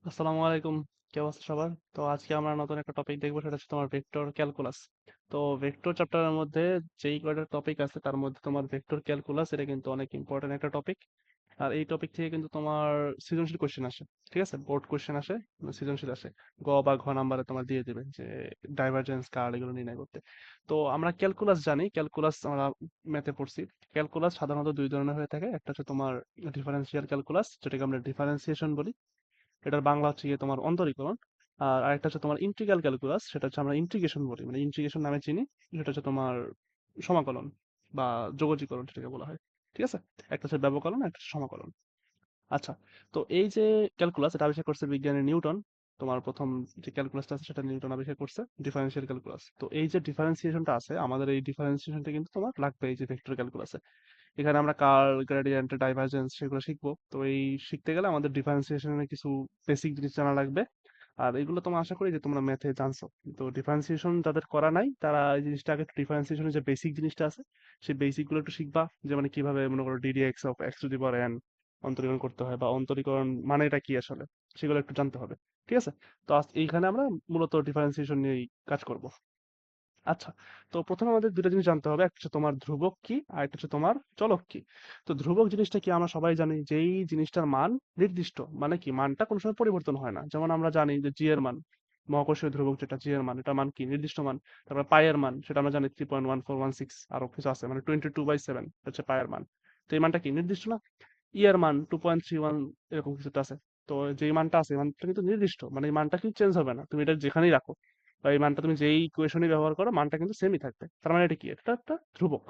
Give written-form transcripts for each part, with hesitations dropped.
আসসালামু আলাইকুম। কি অবস্থা সবার? তো আজকে আমরা নতুন একটা টপিক দেখবো, সেটা হচ্ছে তোমার ভেক্টর ক্যালকুলাস। তো ভেক্টর চ্যাপ্টারের মধ্যে যেই কয়টা টপিক আছে তার মধ্যে তোমার ভেক্টর ক্যালকুলাস এটা কিন্তু অনেক ইম্পর্টেন্ট একটা টপিক। আর এই টপিক থেকে কিন্তু তোমার সৃজনশীল কোশ্চেন আসে। ঠিক আছে, বোর্ড কোশ্চেন আসে, সৃজনশীল আসে। গ বা ঘ নাম্বারে তোমার দিয়ে দিবে যে ডাইভারজেন্স কার্ড এগুলো নির্ণয় করতে। তো আমরা ক্যালকুলাস জানি, ক্যালকুলাস আমরা ম্যাথে পড়ছি। ক্যালকুলাস সাধারণত দুই ধরনের হয়ে থাকে, একটা হচ্ছে তোমার ডিফারেন্সিয়াল ক্যালকুলাস, যেটাকে আমরা ডিফারেন্সিয়েশন বলি। এটার বাংলা হচ্ছে গিয়ে তোমার অন্তরীকরণ। আর আরেকটা হচ্ছে তোমার ইন্টিগ্রাল ক্যালকুলাস, সেটা হচ্ছে আমরা ইন্টিগ্রেশন বলি, মানে ইন্টিগ্রেশন নামে চিনি। সেটা হচ্ছে তোমার সমাকলন বা যোগজীকরণ যেটাকে বলা হয়। ঠিক আছে, একটা হচ্ছে ব্যবকলন, একটা হচ্ছে সমাকলন। আচ্ছা, তো এই যে ক্যালকুলাস এটা আবিষ্কার করছে বিজ্ঞানী নিউটন। তোমার প্রথম যে ক্যালকুলাসটা আছে সেটা নিউটন আবিষ্কার করছে, ডিফারেন্সিয়াল ক্যালকুলাস। তো এই যে ডিফারেন্সিয়েশনটা আছে, আমাদের এই ডিফারেন্সিয়েশনটা কিন্তু তোমার লাগবে এই যে ভেক্টর ক্যালকুলাসে। এখানে আমরা কার্ল, গ্রেডিয়েন্ট, ডাইভারজেন্স সেগুলো শিখবো। তো এই শিখতে গেলে আমাদের ডিফারেন্সিয়েশনের কিছু বেসিক জিনিস জানা লাগবে। আর এগুলো তোমরা আশা করি যে তোমরা ম্যাথে জানছো। তো ডিফারেন্সিয়েশন যাদের করা নাই তারা এই জিনিসটা আগে, ডিফারেন্সিয়েশনের যে বেসিক জিনিসটা আছে সেই বেসিক গুলো একটু শিখবা। যে মানে কিভাবে মনে করো d d x of x to the power n অন্তরীকরণ করতে হয়, বা অন্তরীকরণ মানে এটা কি আসলে, সেগুলো একটু জানতে হবে। ঠিক আছে, তো আজ এইখানে আমরা মূলত ডিফারেন্সিয়েশন নিয়েই কাজ করব। আচ্ছা, তো প্রথমে আমাদের দুটো জিনিস জানতে হবে, একটা হচ্ছে তোমার ধ্রুবক কি আর একটা হচ্ছে তোমার চলক কি। তো ধ্রুবক জিনিসটা কি আমরা সবাই জানি, যেই জিনিসটার মান নির্দিষ্ট, মানে কি মানটা কোনো সময় পরিবর্তন হয় না। যেমন আমরা জানি যে জি এর মান, মহাকর্ষীয় ধ্রুবক যেটা জি এর মান, এটা মান কি নির্দিষ্ট মান। তারপর পাই এর মান, সেটা আমরা জানি 3.1416, আরো কিছু আছে, মানে 22/7 হচ্ছে পাই এর মান। তো এই মানটা কি নির্দিষ্ট না। ই এর মান 2.31, এরকম কিছুটা আছে। তো যেই মানটা আছে এই মানটা কিন্তু নির্দিষ্ট, মানে এই মানটা কিন্তু চেঞ্জ হবে না, তুমি এটা যেখানেই রাখো বা এই মানটা তুমি যেই ইকুয়েশনই ব্যবহার করো মানটা কিন্তু সেমই থাকবে। তার মানে এটা কি, এটা একটা ধ্রুবক।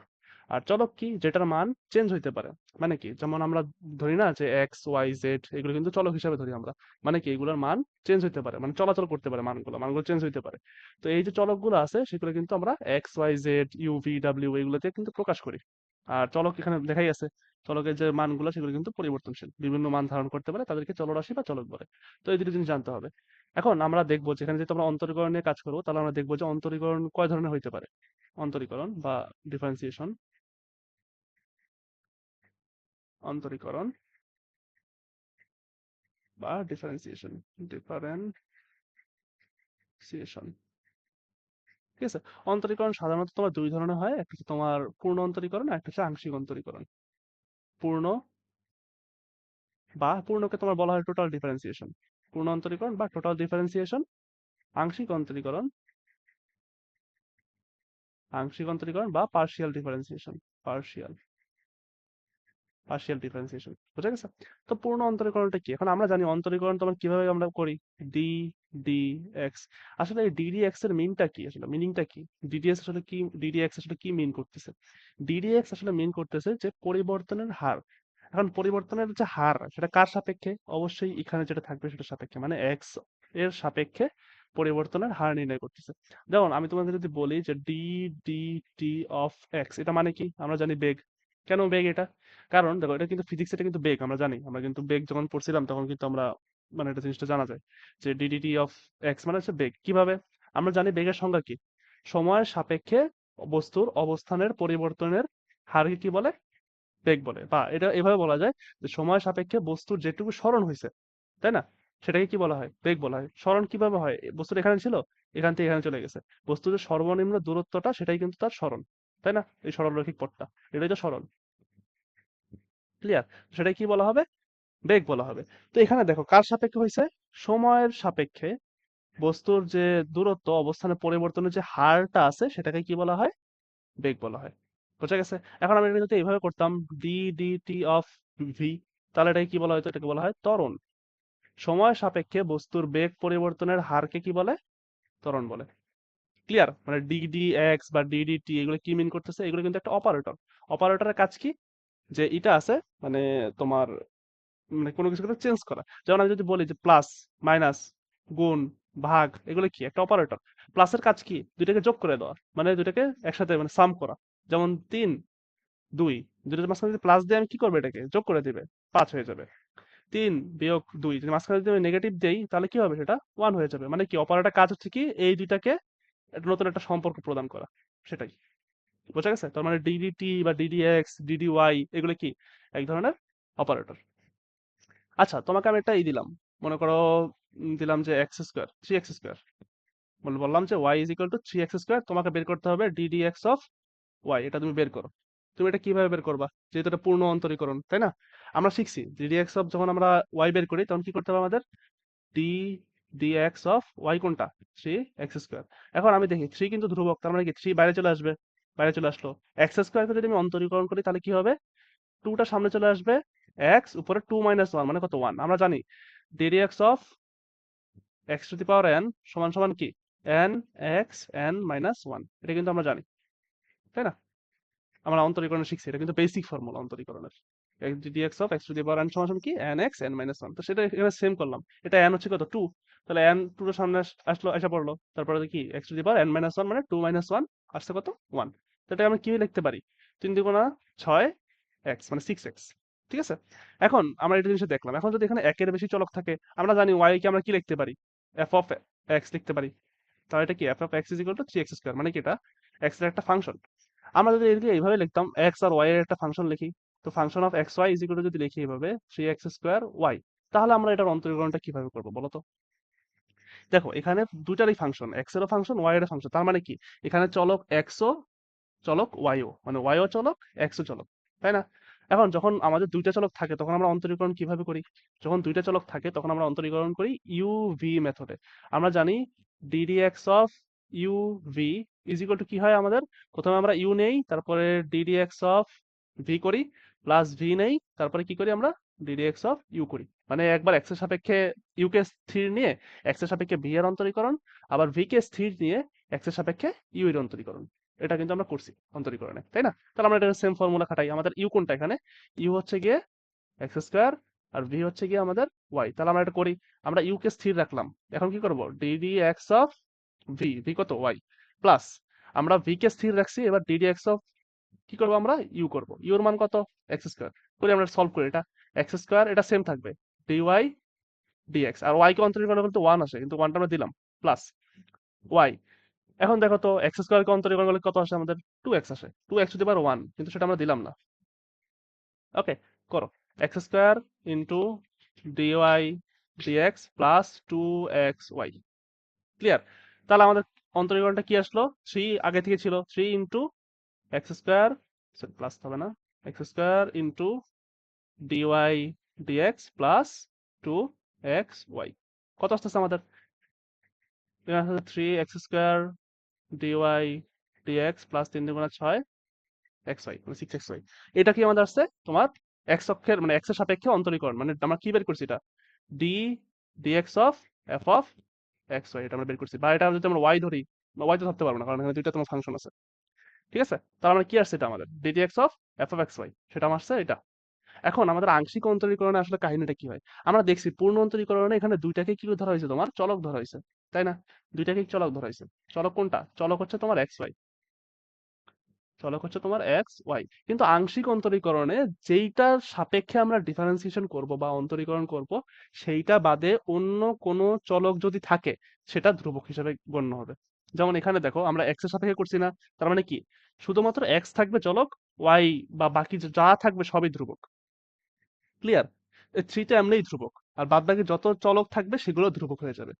আর চলক কি, যেটার মান চেঞ্জ হইতে পারে। মানে কি, যেমন আমরা ধরি না যে এক্স ওয়াই জেড, এগুলো কিন্তু চলক হিসাবে ধরি আমরা। মানে কি, এগুলোর মান চেঞ্জ হইতে পারে, মানে চলাচল করতে পারে, মানগুলো মানগুলো চেঞ্জ হইতে পারে। তো এই যে চলকগুলো আছে সেগুলো কিন্তু আমরা x y z u v ডাব্লিউ এগুলোতে কিন্তু প্রকাশ করি। আর চলক এখানে দেখাই আছে, চলকের যে মানগুলো সেগুলো কিন্তু পরিবর্তনশীল, বিভিন্ন মান ধারণ করতে পারে, তাদেরকে চলরাশি বা চলক বলে। তো এই দুটো জিনিস জানতে হবে। এখন আমরা দেখবো, যেখানে যেহেতু আমরা অন্তরীকরণ নিয়ে কাজ করবো, তাহলে আমরা দেখবো যে অন্তরীকরণ কয় ধরনের হইতে পারে। অন্তরীকরণ বা ডিফারেন্সিয়েশন, অন্তরীকরণ বা ডিফারেন্সিয়েশন, ডিফারেন্সিয়েশন। ঠিক আছে, অন্তরীকরণ সাধারণত তোমার দুই ধরনের হয়, একটা হচ্ছে তোমার পূর্ণ অন্তরীকরণ আর একটা হচ্ছে আংশিক অন্তরীকরণ। পূর্ণ বা পূর্ণকে তোমার বলা হয় টোটাল ডিফারেন্সিয়েশন। পূর্ণ অন্তরীকরণ বা টোটাল ডিফারেন্সিয়েশন। আংশিক অন্তরীকরণ, আংশিক অন্তরীকরণ বা partial differentiation, partial partial differentiation. বুঝা গেছে? তো পূর্ণ অন্তরীকরণটা কি, এখন আমরা জানি অন্তরীকরণ তোমার কিভাবে আমরা করি। D D x. আসলে এই ডিডি এক্স এর মিনটা কি, আসলে মিনিংটা কি, ডিডিএক্স আসলে কি, ডিডি এক্স আসলে কি মিন করতেছে। ডিডি এক্স আসলে মিন করতেছে যে পরিবর্তনের হার। এখন পরিবর্তনের যে হার সেটা কার সাপেক্ষে, অবশ্যই এখানে যেটা থাকবে সেটা সাপেক্ষে, মানে এক্স এর সাপেক্ষে পরিবর্তনের হার নির্ণয় করতেছে। যেমন আমি তোমাকে যদি বলি যে D D T of x, এটা মানে কি, আমরা জানি বেগ। কেন বেগ এটা, কারণ দেখো এটা কিন্তু ফিজিক্স, এটা কিন্তু বেগ আমরা জানি, আমরা কিন্তু বেগ যখন পড়ছিলাম তখন কিন্তু আমরা, মানে এটা জিনিসটা জানা যায় যে ডিডিটি অফ এক্স মানে হচ্ছে বেগ। কিভাবে, আমরা জানি বেগের সংজ্ঞা কি, সময়ের সাপেক্ষে বস্তুর অবস্থানের পরিবর্তনের হারকে কি বলে, বেগ বলে। বা এটা এভাবে বলা যায় যে সময়ের সাপেক্ষে বস্তুর যেটুকু সরণ হয়েছে, তাই না, সেটাকে কি বলা হয়, বেগ বলা হয়। সরণ কিভাবে হয়, বস্তুর এখানে ছিল, এখান থেকে এখানে চলে গেছে, বস্তুর যে সর্বনিম্ন দূরত্বটা সেটাই কিন্তু তার সরণ, তাই না, এই সরলরৈখিক পথটা, এটাই তো সরণ। ক্লিয়ার, সেটাই কি বলা হবে, বেগ বলা হবে। তো এখানে দেখো কার সাপেক্ষে হয়েছে, সময়ের সাপেক্ষে বস্তুর যে দূরত্ব, অবস্থানের পরিবর্তনের যে হারটা আছে সেটাকে কি বলা হয়, বেগ বলা হয়। বুঝা গেছে? এখন আমি এটা যদি এইভাবে করতাম, D D T of V, তাহলে এটাকে কি বলা হতো, এটাকে বলা হয় ত্বরণ। সময় সাপেক্ষে বস্তুর বেগ পরিবর্তনের হারকে কি বলে, ত্বরণ বলে। ক্লিয়ার, মানে ডিডি এক্স বা ডিডি টি এগুলো কি মিন করতেছে, এগুলো কিন্তু একটা অপারেটর। অপারেটরের কাজ কি, যে এটা আছে, মানে তোমার, মানে কোনো কিছুকে চেঞ্জ করা। যেমন আমি যদি বলি যে প্লাস, মাইনাস, গুণ, ভাগ, এগুলো কি একটা অপারেটর। প্লাসের কাজ কি, দুইটাকে যোগ করে দেওয়া, মানে দুইটাকে একসাথে মানে সাম করা। যেমন 3 2, দুইটার মাঝখানে যদি প্লাস দিয়ে আমি কি করবো, এটাকে যোগ করে দিবে, 5 হয়ে যাবে। 3 - 2, যদি মাঝখানে যদি আমি নেগেটিভ দেই তাহলে কি হবে, সেটা 1 হয়ে যাবে। মানে কি, অপারেটর কাজ হচ্ছে কি এই দুইটাকে একটা নতুন একটা সম্পর্ক প্রদান করা, সেটাই। বোঝা গেছে? তার মানে ডিডিটি বা ডিডিএক্স ডিডিওয়াই এগুলো কি এক ধরনের অপারেটর। আচ্ছা, তোমাকে আমি একটা দিলাম, মনে করো দিলাম যে এক্স স্কোয়ার, 3x স্কোয়ার, বললাম যে y is equal two 3x square, তোমাকে বের করতে হবে ddx অফ y, এটা তুমি বের করো। তুমি এটা কিভাবে বের করবা, যেহেতু এটা পূর্ণ অন্তরীকরণ, তাই না? আমরা শিখছি ddx অফ, যখন আমরা y বের করি তখন কি করতে হবে আমাদের, d dx অফ y কোনটা, 3x স্কোয়ার। এখন আমি দেখি 3 কিন্তু ধ্রুবক, তার মানে কি 3 বাইরে চলে আসবে, বাইরে চলে আসলো। x স্কোয়ারকে যদি আমি অন্তরীকরণ করি তাহলে কি হবে, 2 টা সামনে চলে আসবে, x উপরে 2 মাইনাস 1 মানে কত, 1। আমরা জানি ddx of x to the power n সমান সমান কি, n x n মাইনাস 1, এটা কিন্তু আমরা জানি, তাই না? আমরা অন্তরীকরণ শিখছি, এটা কিন্তু বেসিক ফর্মুলা অন্তরীকরণের। ddx of x to the power n সমান সমান কি, n x n মাইনাস 1। তো সেটা এখানে সেম করলাম। এটা n হচ্ছে কত, 2, তাহলে n 2 এর সামনে আসলো, এসে পড়লো, তারপরে কি x to the power n minus 1 মানে 2 মাইনাস 1 আসছে কত, 1। তো এটা আমি কি লিখতে পারি, 3 দুগুণা 6 x মানে 6x। ঠিক আছে, এখন আমরা এটা জিনিস দেখলাম। এখন যদি এখানে একের বেশি চলক থাকে, আমরা জানি y কে আমরা কি লিখতে পারি, f অফ x লিখতে পারি। তাহলে এটা কি, f of x is equal two 3x square, মানে কি এটা x এর একটা ফাংশন। আমরা যদি এটাকে এইভাবে লিখতাম, x আর y এর একটা ফাংশন লিখি, তো function of x y is equal to যদি লিখি এইভাবে 3x স্কয়ার y, তাহলে আমরা এটার অন্তরীকরণটা কিভাবে করবো বলো তো? দেখো এখানে দুটারই ফাংশন, এক্স এরও ফাংশন, ওয়াই এরও ফাংশন, তার মানে কি, এখানে চলক এক্স ও চলক y ও, মানে y ও চলক x ও চলক, তাই না? এখন যখন আমাদের দুইটা চলক থাকে তখন আমরা অন্তরীকরণ কিভাবে করি, যখন দুইটা চলক থাকে তখন আমরা অন্তরীকরণ করি ইউ ভি মেথডে। আমরা জানি ddx of U V is equal two কি হয় আমাদের, প্রথমে আমরা ইউ নেই, তারপরে ddx অফ ভি করি, প্লাস ভি নেই, তারপরে কি করি আমরা, ddx অফ ইউ করি। মানে একবার x এর সাপেক্ষে ইউ কে স্থির নিয়ে x এর সাপেক্ষে ভি এর অন্তরীকরণ, আবার ভি কে স্থির নিয়ে x এর সাপেক্ষে ইউ এর অন্তরীকরণ। এটা কিন্তু আমরা করছি অন্তরীকরণে, তাই না? তাহলে আমরা এটা সেম ফর্মুলা খাটাই। আমাদের ইউ কোনটা এখানে, ইউ হচ্ছে গিয়ে এক্স স্কোয়ার, আর ভি হচ্ছে গিয়ে আমাদের ওয়াই। তাহলে আমরা এটা করি, আমরা ইউ কে স্থির রাখলাম। এখন কি করব, DD x of V, V কত, ওয়াই, প্লাস আমরা ভি কে স্থির রাখছি, এবার ডিডি এক্স অফ কি করবো, আমরা ইউ করবো, ইউ এর মান কত, এক্স স্কোয়ার। করি আমরা সলভ করি, এটা এক্স স্কোয়ার, এটা সেম থাকবে, ডি ওয়াই ডিএক্স, আর ওয়াই কে অন্তরীকরণ করলে কিন্তু ওয়ান আসে, কিন্তু ওয়ানটা আমরা দিলাম, প্লাস ওয়াই। এখন দেখো তো এক্স স্কোয়ার কে অন্তরীকরণ করলে কত আসে আমাদের, 2x আসে, 2x টু দি পাওয়ার 1, কিন্তু সেটা আমরা দিলাম না। ওকে, করো, x square into dy dx plus 2xy, clear? তাহলে আমাদের অন্তরীকরণটা কি আসলো, 3 আগে থেকে ছিল, 3 ইন্টু এক্স স্কোয়ার, প্লাস হবে না, x square into dy dx plus 2xy, কত আসতেছে আমাদের, 3x square dy dx plus 3 দুগুণা 6 এক্স ওয়াই মানে 6xy। এটা কি আমাদের আসছে তোমার এক্স অক্ষের মানে এক্স এর সাপেক্ষে অন্তরীকরণ, মানে আমরা কি বের করছি, এটা d dx of f of x y, এটা আমরা বের করছি। বা এটা যদি আমরা ওয়াই ধরি, ওয়াই তো ধরতে পারবো না কারণ এখানে দুইটা তোমার ফাংশন আছে। ঠিক আছে, তাহলে আমরা কি আসছে, এটা আমাদের d dx of f of x y, সেটা আমার আসছে এটা। এখন আমাদের আংশিক অন্তরীকরণে আসলে কাহিনীটা কি হয়, আমরা দেখছি পূর্ণ অন্তরীকরণে এখানে দুইটাকে কি ধরা হয়েছে, তোমার চলক ধরা হয়েছে, তাই না? দুইটাকে চলক ধরা হয়েছে। চলক কোনটা, চলক হচ্ছে তোমার এক্স ওয়াই, চলক হচ্ছে তোমার এক্স ওয়াই। কিন্তু আংশিক অন্তরীকরণে যেইটার সাপেক্ষে আমরা ডিফারেন্সিয়েশন করব বা অন্তরীকরণ করব, সেইটা বাদে অন্য কোনো চলক যদি থাকে সেটা ধ্রুবক হিসেবে গণ্য হবে। যেমন এখানে দেখো আমরা এক্স এর সাপেক্ষে করছি না, তার মানে কি, শুধুমাত্র এক্স থাকবে চলক, ওয়াই বা বাকি যা থাকবে সবই ধ্রুবক, ক্লিয়ার? এই থ্রিটা এমনিই ধ্রুবক, আর বাদ বাকি যত চলক থাকবে সেগুলো ধ্রুবক হয়ে যাবে।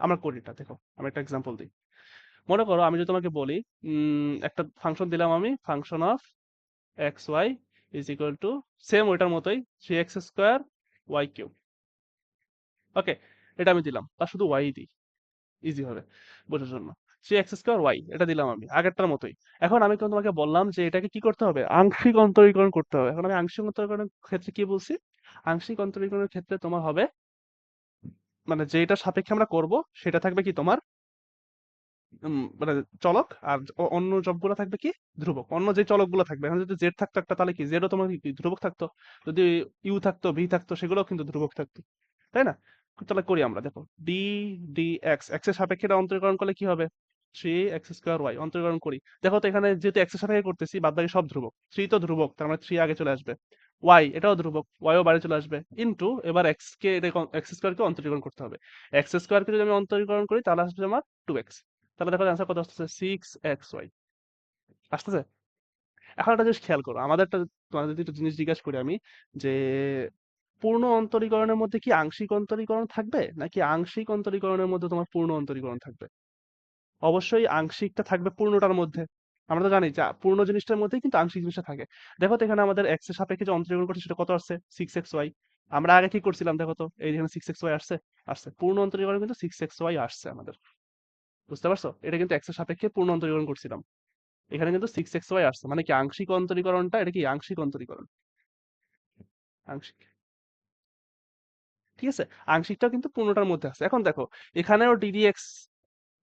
আমরা করি এটা, দেখো আমি একটা এক্সাম্পল দিই। মনে করো আমি যদি তোমাকে বলি, একটা ফাংশন দিলাম আমি, function of x y is equal to same ওইটার মতোই 3x স্কোয়ার ওয়াই কিউব। ওকে, এটা আমি দিলাম, তা শুধু ওয়াই দিই, ইজি হবে বোঝার জন্য। 3x স্কোয়ার ওয়াই এটা দিলাম আমি আগেরটার মতোই। এখন আমি কিন্তু তোমাকে বললাম যে এটাকে কি করতে হবে, আংশিক অন্তরীকরণ করতে হবে। এখন আমি আংশিক অন্তরীকরণের ক্ষেত্রে কি বলছি, আংশিক অন্তরীকরণের ক্ষেত্রে তোমার হবে, মানে যেটা সাপেক্ষে আমরা করব সেটা থাকবে কি তোমার, মানে চলক, আর অন্য সবগুলো থাকবে কি, ধ্রুবক। অন্য যে চলকগুলো থাকবে, এখন যদি জেড থাকতো একটা তাহলে কি, জেডও তোমার কি ধ্রুবক থাকতো, যদি ইউ থাকতো ভি থাকতো সেগুলোও কিন্তু ধ্রুবক থাকতো, তাই না? তাহলে করি আমরা, দেখো ডি ডি এক্স, এক্স এর সাপেক্ষে এটা অন্তরীকরণ করলে কি হবে, 3x স্কোয়ার ওয়াই অন্তরীকরণ করি। দেখো তো এখানে যেহেতু এক্স এর সাপেক্ষে করতেছি, বাদ বাকি সব ধ্রুবক, 3 তো ধ্রুবক, তার মানে 3 আগে চলে আসবে, ওয়াই এটাও ধ্রুবক, ওয়াইও বাইরে চলে আসবে, ইনটু এবার এক্স কে, এটা এক্স স্কোয়ার কে অন্তরীকরণ করতে হবে। এক্স স্কোয়ার কে যদি আমি অন্তরীকরণ করি তাহলে আসবে আমার 2x। তাহলে দেখো অ্যান্সার কত আসতেছে, 6xy আসতেছে। এখন একটা জিনিস খেয়াল করো, আমাদের একটা, তোমাদের যদি একটা জিনিস জিজ্ঞাসা করি আমি, যে পূর্ণ অন্তরীকরণের মধ্যে কি আংশিক অন্তরীকরণ থাকবে নাকি আংশিক অন্তরীকরণের মধ্যে তোমার পূর্ণ অন্তরীকরণ থাকবে? অবশ্যই আংশিকটা থাকবে পূর্ণটার মধ্যে। আমরা তো জানি যে পূর্ণ জিনিসটার মধ্যেই কিন্তু আংশিক জিনিসটা থাকে। দেখো তো এখানে আমাদের এক্স এর সাপেক্ষে যে অন্তরীকরণ করছে সেটা কত আসছে? 6xy। আমরা আগে কি করছিলাম দেখো তো, এই যেখানে 6xy আসছে, আসছে পূর্ণ অন্তরীকরণ কিন্তু 6xy আসছে আমাদের। বুঝতে পারছো? এটা কিন্তু এক্স এর সাপেক্ষে পূর্ণ অন্তরীকরণ করছিলাম। এখানে কিন্তু 6xy আসছে, মানে কি আংশিক অন্তরীকরণটা, এটা কি আংশিক অন্তরীকরণ। আংশিক, ঠিক আছে। আংশিকটাও কিন্তু পূর্ণটার মধ্যে আছে। এখন দেখো, এখানেও ডিডিএক্স,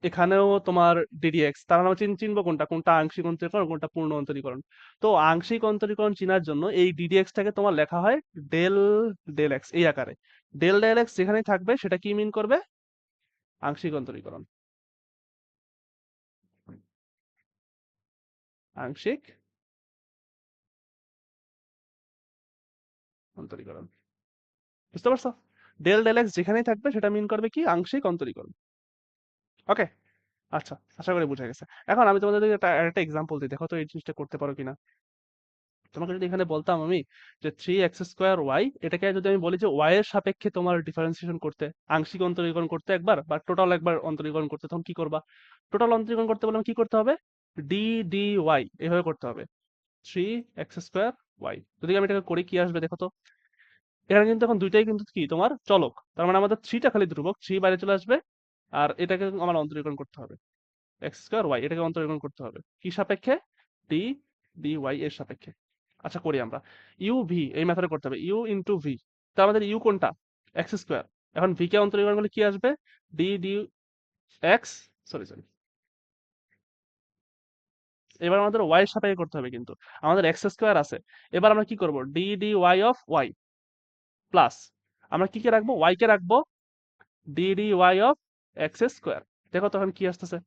এখানেও তোমার ডিডিএক্স, তার আমরা চিনবো কোনটা কোনটা আংশিক অন্তরীকরণ কোনটা পূর্ণ অন্তরীকরণ। তো আংশিক অন্তরীকরণ চেনার জন্য এই ডিডিএক্স টাকে তোমার লেখা হয় ডেল ডেল এক্স এই আকারে। ডেল ডেল এক্স যেখানেই থাকবে সেটা কি মিন করবে? আংশিক অন্তরীকরণ। আংশিক অন্তরীকরণ। বুঝতে পারছো? ডেল ডেল এক্স যেখানেই থাকবে সেটা মিন করবে কি আংশিক অন্তরীকরণ। ওকে, আচ্ছা, আশা করি বুঝা গেছে। এখন আমি তোমাদের একটা এক্সাম্পল দিই, দেখো তো এই জিনিসটা করতে পারো কিনা। তোমাকে যদি এখানে বলতাম আমি যে 3x² y, এটাকে যদি আমি বলি যে y এর সাপেক্ষে তোমার ডিফারেন্সিয়েশন করতে, আংশিক অন্তরীকরণ করতে একবার বা টোটাল একবার অন্তরীকরণ করতে, তখন কি করবা? টোটাল অন্তরীকরণ করতে বললাম কি করতে হবে? ডি ডি ওয়াই এভাবে করতে হবে। 3x²y, যদি আমি এটাকে করি কি আসবে দেখো তো। এখানে কিন্তু এখন দুইটাই কিন্তু কি তোমার চলক, তার মানে আমাদের থ্রিটা খালি ধ্রুবক, থ্রি বাইরে চলে আসবে। আর এটাকে আমার অন্তরীকরণ করতে হবে, x²y এটাকে অন্তরীকরণ করতে হবে কি সাপেক্ষে? ডি ডি ওয়াই এর সাপেক্ষে। আচ্ছা করি আমরা। ইউ ভি এই মেথডে করতে হবে, ইউ ইন্টু ভি। তা আমাদের ইউ কোনটা? x²। এখন ভি কে অন্তরীকরণ করলে কি আসবে? D D x, sorry sorry, এবার আমাদের ওয়াই এর সাপেক্ষে করতে হবে, কিন্তু আমাদের x² আছে। এবার আমরা কি করব? D d y of y plus, আমরা কি কে রাখবো? ওয়াই কে রাখবো D d y of x²। দেখো তখন কি আসতেছে?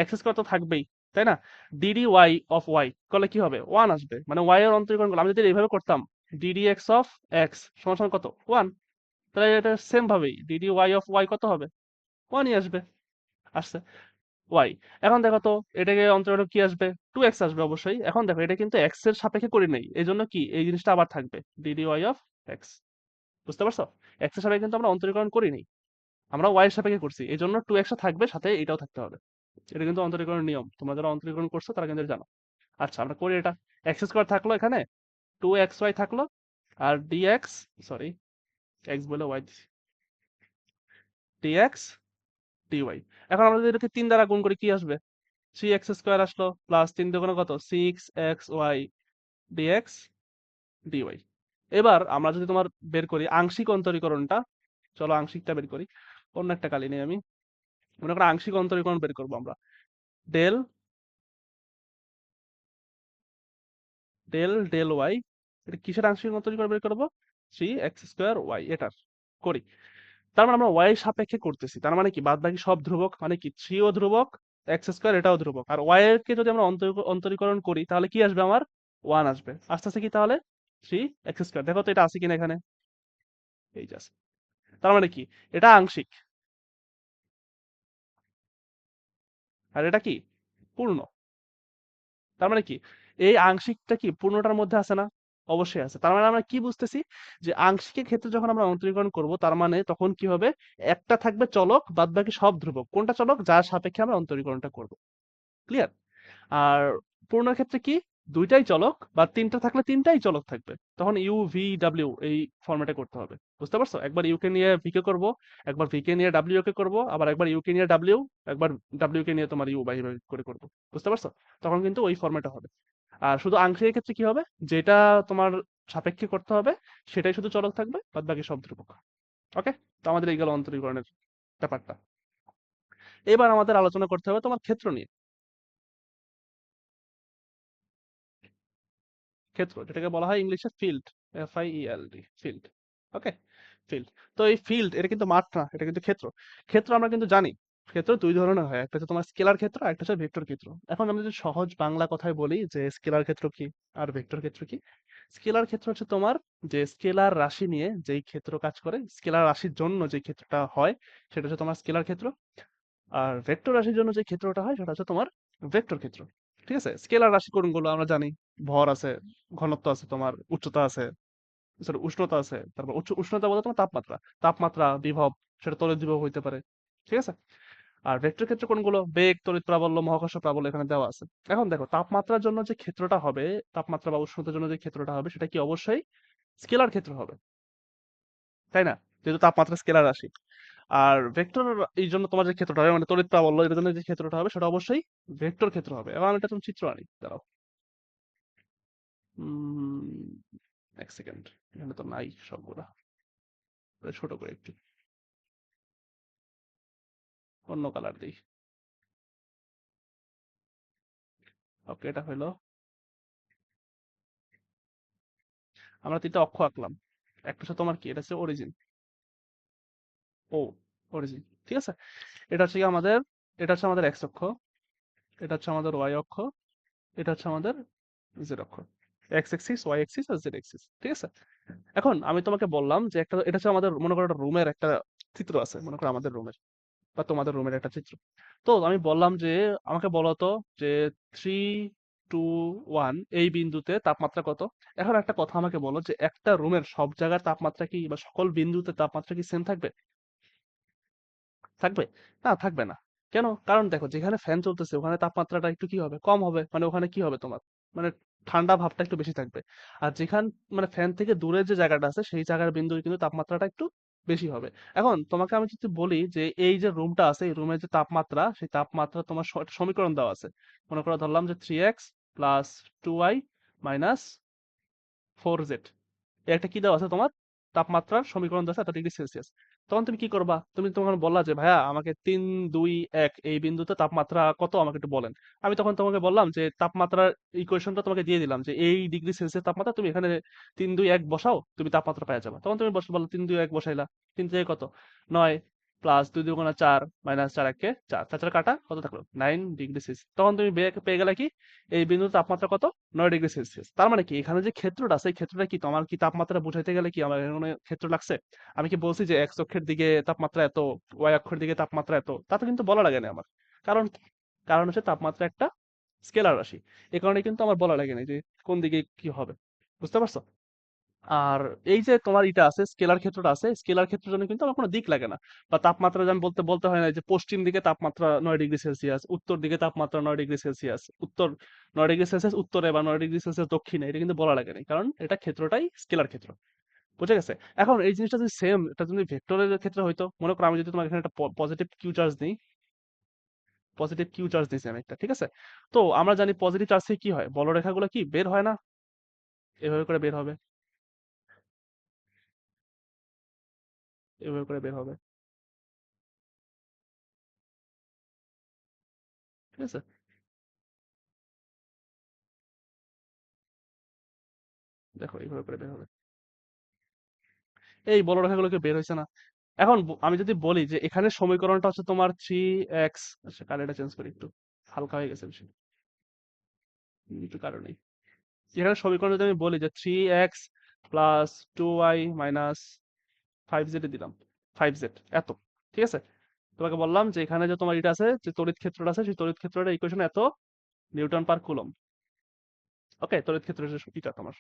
x² তো থাকবেই, তাই না? ডিডি ওয়াই অফ ওয়াই করলে কি হবে? 1 আসবে, মানে ওয়াই এর অন্তরীকরণ করলে আমি যদি এইভাবে করতাম ডিডি এক্স অফ এক্স সমান সমান কত? 1। তাহলে এটা সেম ভাবেই ডিডি ওয়াই অফ ওয়াই কত হবে? 1ই আসবে। আসছে ওয়াই। এখন দেখো তো এটাকে অন্তরীকরণ কি আসবে? 2x আসবে অবশ্যই। এখন দেখো এটা কিন্তু x এর সাপেক্ষে করি নাই, এই জন্য কি এই জিনিসটা আবার থাকবে ডিডি ওয়াই অফ এক্স। বুঝতে পারছো? x এর সাপেক্ষে কিন্তু আমরা অন্তরীকরণ করি নাই, আমরা ওয়াই এর সাপেক্ষে করছি, এই জন্য 2x থাকবে, সাথে এটাও থাকতে হবে। এটা কিন্তু অন্তরীকরণের নিয়ম, তোমরা যারা অন্তরীকরণ করছো তারা কিন্তু এটা জানো। আচ্ছা আমরা করি এটা। x² থাকলো, এখানে 2xy থাকলো, আর dx, সরি x বলে y দিছি, dx dy। এখন আমরা যদি এটাকে 3 দ্বারা গুণ করি কি আসবে? 3x² আসলো, প্লাস 3 দুগুণে কত? 6xy dx dy। এবার আমরা যদি তোমার বের করি আংশিক অন্তরীকরণটা, চলো আংশিকটা বের করি। অন্য একটা কালি নেই আমি, মনে করো আংশিক অন্তরীকরণ বের করবো আমরা। ডেল ডেল ডেল ওয়াই, এটা কিসের আংশিক অন্তরীকরণ বের করবো? 3x² y এটার করি। তার মানে আমরা ওয়াই এর সাপেক্ষে করতেছি, তার মানে কি বাদ বাকি সব ধ্রুবক, মানে কি 3 ও ধ্রুবক, x² এটাও ধ্রুবক, আর ওয়াই এর কে যদি আমরা অন্তরীকরণ করি তাহলে কি আসবে? আমার 1 আসবে। আসতেছে কি তাহলে? 3x²। দেখো তো এটা আছে কিনা এখানে, এই যে আছে। তার মানে কি এটা আংশিক, আর এটা কি পূর্ণ। তার মানে কি এই আংশিকটা কি পূর্ণটার মধ্যে আছে না? অবশ্যই আছে। তার মানে আমরা কি বুঝতেছি? যে আংশিকের ক্ষেত্রে যখন আমরা অন্তরীকরণ করব তার মানে তখন কি হবে? একটা থাকবে চলক, বাদ বাকি সব ধ্রুবক। কোনটা চলক? যার সাপেক্ষে আমরা অন্তরীকরণটা করব। ক্লিয়ার? আর পূর্ণর ক্ষেত্রে কি? দুইটাই চলক, বা তিনটা থাকলে তিনটাই চলক থাকবে, তখন ইউ ভি ডাব্লিউ এই ফরম্যাটে করতে হবে। বুঝতে পারছো? একবার ইউ কে নিয়ে ভি কে করবো, একবার ভি কে নিয়ে ডাব্লিউ কে করবো, আবার একবার ইউ কে নিয়ে ডাব্লিউ, একবার ডাব্লিউ কে নিয়ে তোমার ইউ বা এইভাবে করে করবো। বুঝতে পারছো? তখন কিন্তু ওই ফরম্যাটে হবে। আর শুধু আংশিকের ক্ষেত্রে কি হবে? যেটা তোমার সাপেক্ষে করতে হবে সেটাই শুধু চলক থাকবে, বাদ বাকি সব ধ্রুবক। ওকে, তো আমাদের এই গেল অন্তরীকরণের ব্যাপারটা। এবার আমাদের আলোচনা করতে হবে তোমার ক্ষেত্র নিয়ে। ক্ষেত্র, যেটাকে বলা হয় ইংলিশে ফিল্ড, FIELD, ফিল্ড। ওকে, ফিল্ড। তো এই ফিল্ড এটা কিন্তু মাঠ না, এটা কিন্তু ক্ষেত্র। ক্ষেত্র আমরা কিন্তু জানি ক্ষেত্র দুই ধরনের হয়, একটা হচ্ছে তোমার স্কেলার ক্ষেত্র, আর একটা হচ্ছে ভেক্টর ক্ষেত্র। এখন আমি যদি সহজ বাংলা কথায় বলি যে স্কেলার ক্ষেত্র কি আর ভেক্টর ক্ষেত্র কি। স্কেলার ক্ষেত্র হচ্ছে তোমার যে স্কেলার রাশি নিয়ে যেই ক্ষেত্র কাজ করে, স্কেলার রাশির জন্য যে ক্ষেত্রটা হয় সেটা হচ্ছে তোমার স্কেলার ক্ষেত্র। আর ভেক্টর রাশির জন্য যে ক্ষেত্রটা হয় সেটা হচ্ছে তোমার ভেক্টর ক্ষেত্র। ঠিক আছে? স্কেলার রাশি কোনগুলো আমরা জানি, ভর আছে, ঘনত্ব আছে, তোমার উচ্চতা আছে, সরি উষ্ণতা আছে, তারপর উষ্ণতা বলতে তোমার তাপমাত্রা, তাপমাত্রা, বিভব, সেটা তড়িৎ বিভব হইতে পারে। ঠিক আছে? আর ভেক্টর ক্ষেত্র কোনগুলো? বেগ, তড়িৎ প্রাবল্য, মহাকর্ষ প্রাবল্য এখানে দেওয়া আছে। এখন দেখো তাপমাত্রার জন্য যে ক্ষেত্রটা হবে, তাপমাত্রা বা উষ্ণতার জন্য যে ক্ষেত্রটা হবে সেটা কি অবশ্যই স্কেলার ক্ষেত্র হবে, তাই না? যেহেতু তাপমাত্রা স্কেলার রাশি। আর ভেক্টর এই জন্য তোমার যে ক্ষেত্রটা হবে মানে তড়িৎ প্রাবল্য এর জন্য যে ক্ষেত্রটা হবে সেটা অবশ্যই ভেক্টর ক্ষেত্র হবে। এবং আমি এটা তুমি চিত্র আনি, দাঁড়াও। উম, এক সেকেন্ড, এখানে তো নাই সবগুলা, তাহলে ছোট করে একটু অন্য কালার দিই। ওকে, এটা হলো, আমরা তিনটা অক্ষ আঁকলাম। একটা হচ্ছে তোমার কি, এটা হচ্ছে অরিজিন, ও অরিজিন, ঠিক আছে। এটা হচ্ছে কি আমাদের, এটা হচ্ছে আমাদের এক্স অক্ষ, এটা হচ্ছে আমাদের ওয়াই অক্ষ, এটা হচ্ছে আমাদের জেড অক্ষ। এক্স এক্সিস, ওয়াই এক্সিস আর জেড এক্সিস, ঠিক আছে। এখন আমি তোমাকে বললাম যে একটা, এটা হচ্ছে আমাদের মনে করো একটা রুমের একটা চিত্র আছে, মনে করো আমাদের রুমের বা তোমাদের রুমের একটা চিত্র। তো আমি বললাম যে আমাকে বলো তো যে 3, 2, 1 এই বিন্দুতে তাপমাত্রা কত। এখন একটা কথা আমাকে বলো যে একটা রুমের সব জায়গার তাপমাত্রা কি বা সকল বিন্দুতে তাপমাত্রা কি সেম থাকবে? থাকবে? না, থাকবে না। কেন? কারণ দেখো যেখানে ফ্যান চলতেছে ওখানে তাপমাত্রাটা একটু কি হবে? কম হবে। মানে ওখানে কি হবে তোমার? মানে ঠান্ডা ভাবটা একটু বেশি থাকবে। আর যেখান মানে ফ্যান থেকে দূরে যে জায়গাটা আছে সেই জায়গার বিন্দুর কিন্তু তাপমাত্রাটা একটু বেশি হবে। এখন তোমাকে আমি যদি বলি যে এই যে রুমটা আছে এই রুমের যে তাপমাত্রা সেই তাপমাত্রা তোমার সমীকরণ দেওয়া আছে। মনে করো ধরলাম যে 3x plus 2y minus 4z, একটা কি দেওয়া আছে তোমার তাপমাত্রার সমীকরণ দেওয়া আছে এত ডিগ্রি সেলসিয়াস। তখন তুমি কি করবা? তুমি তখন বললা যে ভাইয়া আমাকে 3, 2, 1 এই বিন্দুতে তাপমাত্রা কত আমাকে একটু বলেন। আমি তখন তোমাকে বললাম যে তাপমাত্রার ইকুয়েশনটা তোমাকে দিয়ে দিলাম যে এই ডিগ্রি সেলসিয়াস তাপমাত্রা, তুমি এখানে 3, 2, 1 বসাও, তুমি তাপমাত্রা পেয়ে যাবে। তখন তুমি বলো 3, 2, 1 বসাইলা, 3, 2, 1 কত? 9 প্লাস 2, 2 গুণা 4 মাইনাস 4, 1 কে 4, 4 কাটা কত থাকলো? 9 ডিগ্রি সেলসিয়াস। তখন তুমি পেয়ে গেলে কি এই বিন্দুর তাপমাত্রা কত? 9 ডিগ্রি সেলসিয়াস। তার মানে কি এখানে যে ক্ষেত্রটা আছে এই ক্ষেত্রটা কি তোমার কি তাপমাত্রা বুঝাইতে গেলে কি আমার এখানে ক্ষেত্র লাগছে? আমি কি বলছি যে এক্স অক্ষের দিকে তাপমাত্রা এত, ওয়াই অক্ষের দিকে তাপমাত্রা এত? তা তো কিন্তু বলা লাগে না আমার। কারণ কি? কারণ হচ্ছে তাপমাত্রা একটা স্কেলার রাশি। এই কারণে কিন্তু আমার বলা লাগে না যে কোন দিকে কি হবে। বুঝতে পারছো? আর এই যে তোমার এটা আছে স্কেলার ক্ষেত্রটা আছে, স্কেলার ক্ষেত্রের জন্য কিন্তু আমার কোনো দিক লাগে না। বা তাপমাত্রা যে আমি বলতে বলতে হয় না যে পশ্চিম দিকে তাপমাত্রা 9 ডিগ্রি সেলসিয়াস, উত্তর দিকে তাপমাত্রা 9 ডিগ্রি সেলসিয়াস, উত্তর 9 ডিগ্রি সেলসিয়াস উত্তরে বা 9 ডিগ্রি সেলসিয়াস দক্ষিণে, এটা কিন্তু বলা লাগে না কারণ এটা ক্ষেত্রটাই স্কেলার ক্ষেত্র। বুঝে গেছে? এখন এই জিনিসটা যদি সেম এটা যদি ভেক্টরের ক্ষেত্রে হইতো, মনে করো আমি যদি তোমার এখানে একটা পজিটিভ কিউ চার্জ দিই, পজিটিভ কিউ চার্জ দিছি আমি একটা, ঠিক আছে। তো আমরা জানি পজিটিভ চার্জ থেকে কি হয়, বলরেখাগুলো কি বের হয় না, এভাবে করে বের হবে, এভাবে করে বের হবে, ঠিক আছে। দেখো এইভাবে করে বের হবে, এই বলরেখাগুলোকে বের হয়েছে না। এখন আমি যদি বলি যে এখানে সমীকরণটা হচ্ছে তোমার 3x, আচ্ছা কালারটা চেঞ্জ করি একটু, হালকা হয়ে গেছে বেশি, একটু কারণে এখানে সমীকরণ যদি আমি বলি যে 3x plus 2y minus 5z দিলাম, 5z এত, ঠিক আছে। তোমাকে বললাম যে এখানে যে তোমার এটা আছে যে তড়িৎ ক্ষেত্রটা আছে সেই তড়িৎ ক্ষেত্রটা ইকুয়েশন এত নিউটন পার কুলম। ওকে, তড়িৎ ক্ষেত্রের যে এটা তোমার,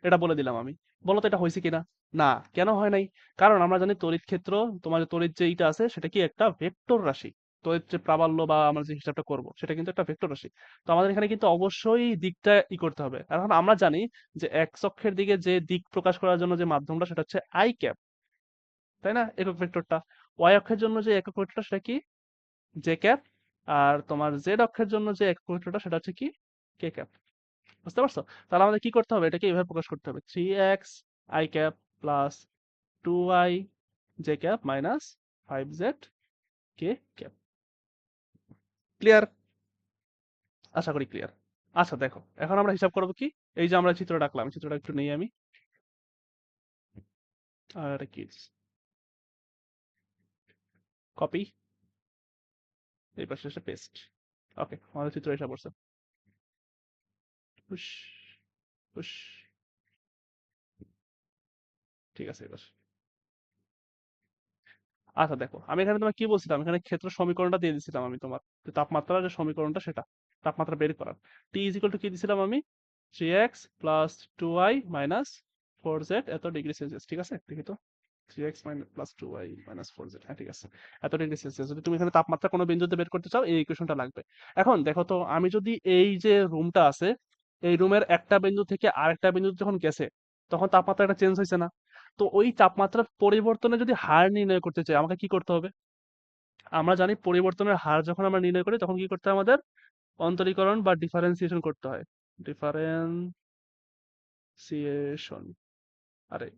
এটা বলে দিলাম আমি। বলো তো এটা হয়েছে কিনা? না। কেন হয় নাই? কারণ আমরা জানি তড়িৎ ক্ষেত্র, তোমার যে তড়িৎ যে এইটা আছে সেটা কি একটা ভেক্টর রাশি। তড়িৎ যে প্রাবল্য বা আমরা যে হিসাবটা করব সেটা কিন্তু একটা ভেক্টর রাশি। তো আমাদের এখানে কিন্তু অবশ্যই দিকটা করতে হবে। এখন আমরা জানি যে এক্স অক্ষের দিকে যে দিক প্রকাশ করার জন্য যে মাধ্যমটা সেটা হচ্ছে আই ক্যাপ, তাই না? একক ভেক্টরটা। ওয়াই অক্ষের জন্য যে একক ভেক্টরটা সেটা কি? J cap. আর তোমার জেড অক্ষের জন্য যে একক ভেক্টরটা সেটা হচ্ছে কি? কে ক্যাপ। বুঝতে পারছো? তাহলে আমাদের কি করতে হবে, এটাকে এভাবে প্রকাশ করতে হবে 3x i cap plus 2y j cap minus 5z k cap. Clear? আশা করি ক্লিয়ার। আচ্ছা দেখো এখন আমরা হিসাব করবো কি, এই যে আমরা চিত্রটা আঁকলাম চিত্রটা একটু নেই আমি, আর এটা কি কপি, এই পাশে এসে পেস্ট। ওকে, আমাদের চিত্র এসে পড়ছে। হুশ, হুশ, ঠিক আছে এবার। আচ্ছা দেখো আমি এখানে তোমার কি বলছিলাম, এখানে ক্ষেত্র সমীকরণটা দিয়ে দিছিলাম আমি তোমার, যে তাপমাত্রার যে সমীকরণটা সেটা, তাপমাত্রা বের করার টি ইজ ইকুয়াল টু কি দিছিলাম আমি? 3x plus 2y minus 4z এত ডিগ্রি সেলসিয়াস, ঠিক আছে? দেখি তো, 3x plus 2y minus 4z, হ্যাঁ ঠিক আছে। এত ডিগ্রি সেলসিয়াস যদি তুমি এখানে তাপমাত্রা কোনো বিন্দুতে বের করতে চাও, এই ইকুয়েশনটা লাগবে। এখন দেখো তো, আমি যদি এই যে রুমটা আছে, এই রুমের একটা বিন্দু থেকে আরেকটা বিন্দুতে যখন গেছে, তখন তাপমাত্রাটা চেঞ্জ হয়েছে না? তো ওই তাপমাত্রার পরিবর্তনে যদি হার নির্ণয় করতে চাই, আমাকে কি করতে হবে? আমরা জানি পরিবর্তনের হার যখন আমরা নির্ণয় করি, তখন কি করতে হয় আমাদের? অন্তরীকরণ বা ডিফারেন্সিয়েশন করতে হয়। ডিফারেন্সিয়েশন, আরে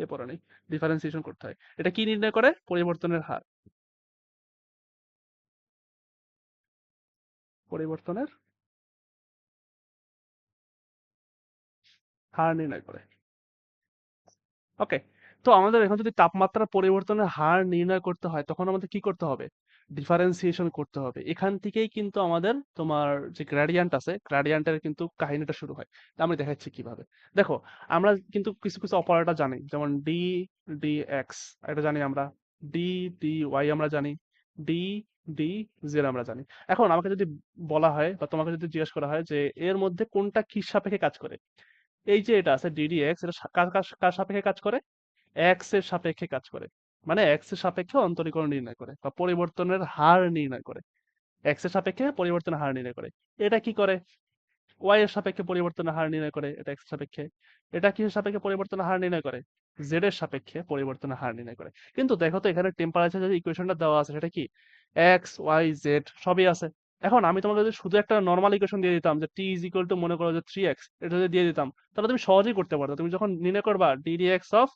এ পড়া নেই, ডিফারেন্সিয়েশন করতে হয়। এটা কি নির্ণয় করে? পরিবর্তনের হার, পরিবর্তনের হার নির্ণয় করে। ওকে, তো আমাদের এখন যদি তাপমাত্রা পরিবর্তনের হার নির্ণয় করতে হয়, তখন আমাদের কি করতে হবে? ডিফারেন্সিয়েশন করতে হবে। এখান থেকেই কিন্তু আমাদের তোমার যে গ্রেডিয়েন্ট আছে, গ্রেডিয়েন্টের কিন্তু কাহিনীটা শুরু হয়। তা আমি দেখাচ্ছি কিভাবে। দেখো, আমরা কিন্তু কিছু কিছু অপারেটর জানি, যেমন ডি, ডি এক্স এটা জানি আমরা, ডি, ডি ওয়াই আমরা জানি, ডি, ডি জেড আমরা জানি। এখন আমাকে যদি বলা হয় বা তোমাকে যদি জিজ্ঞেস করা হয় যে এর মধ্যে কোনটা কি সাপেক্ষে কাজ করে, এই যে এটা আছে ডিডিএক্স, এটা কার কার কার সাপেক্ষে কাজ করে? এক্স এর সাপেক্ষে কাজ করে। মানে এক্স এর সাপেক্ষে অন্তরীকরণ নির্ণয় করে বা পরিবর্তনের হার নির্ণয় করে। এক্স এর সাপেক্ষে পরিবর্তনের হার নির্ণয় করে। এটা কি করে? ওয়াই এর সাপেক্ষে পরিবর্তনের হার নির্ণয় করে, এটা এক্স এর সাপেক্ষে। এটা কিসের সাপেক্ষে পরিবর্তনের হার নির্ণয় করে? জেড এর সাপেক্ষে পরিবর্তনের হার নির্ণয় করে। কিন্তু দেখো তো, এখানে টেম্পারেচার যে ইকুয়েশনটা দেওয়া আছে, সেটা কি এক্স ওয়াই জেড সবই আছে। এখন আমি তোমাকে যদি শুধু একটা নর্মাল ইকুয়েশন দিয়ে দিতাম যে টি ইজ ইকুয়াল টু, মনে করো যে 3x, এটা যদি দিয়ে দিতাম, তাহলে তুমি সহজেই করতে পারতো। তুমি যখন নির্ণয় করবা ডিডিএক্স অফ